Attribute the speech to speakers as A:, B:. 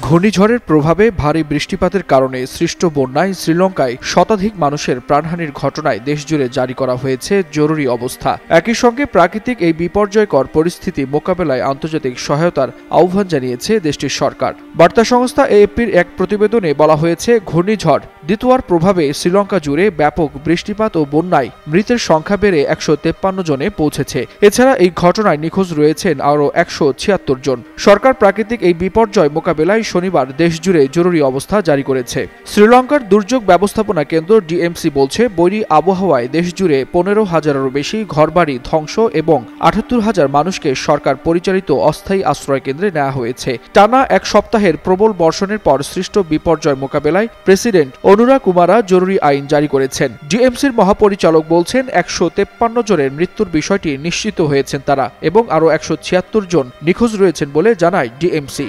A: ঘূর্ণিঝড়ের প্রভাবে ভারী বৃষ্টিপাতের কারণে সৃষ্ট বন্যায় শ্রীলঙ্কায় শতাধিক মানুষের প্রাণহানির ঘটনায় দেশজুড়ে জারি করা হয়েছে জরুরি অবস্থা। একই সঙ্গে প্রাকৃতিক এই বিপর্যয়কর পরিস্থিতি মোকাবেলায় আন্তর্জাতিক সহায়তার আহ্বান জানিয়েছে দেশটির সরকার। বার্তা সংস্থা এএফপির এক প্রতিবেদনে বলা হয়েছে, ঘূর্ণিঝড় দিতোয়ার প্রভাবে শ্রীলঙ্কা জুড়ে ব্যাপক বৃষ্টিপাত ও বন্যায় মৃতের সংখ্যা বেড়ে 153 জনে পৌঁছেছে। এছাড়া এই ঘটনায় নিখোঁজ রয়েছেন আরও 176 জন। সরকার প্রাকৃতিক এই বিপর্যয় মোকাবেলায় শনিবার দেশজুড়ে জরুরি অবস্থা জারি করেছে। শ্রীলঙ্কার দুর্যোগ ব্যবস্থাপনা কেন্দ্র ডিএমসি বলছে, বৈরী আবহাওয়ায় দেশজুড়ে 15,000-এরও বেশি ঘরবাড়ি ধ্বংস এবং 78,000 মানুষকে সরকার পরিচালিত অস্থায়ী আশ্রয় কেন্দ্রে নেওয়া হয়েছে। টানা এক সপ্তাহের প্রবল বর্ষণের পর সৃষ্ট বিপর্যয় মোকাবেলায় প্রেসিডেন্ট অনুরা কুমারা জরুরি আইন জারি করেছেন। ডিএমসির মহাপরিচালক বলছেন, 153 জনের মৃত্যুর বিষয়টি নিশ্চিত হয়েছেন তারা এবং আরও 176 জন নিখোঁজ রয়েছেন বলে জানায় ডিএমসি।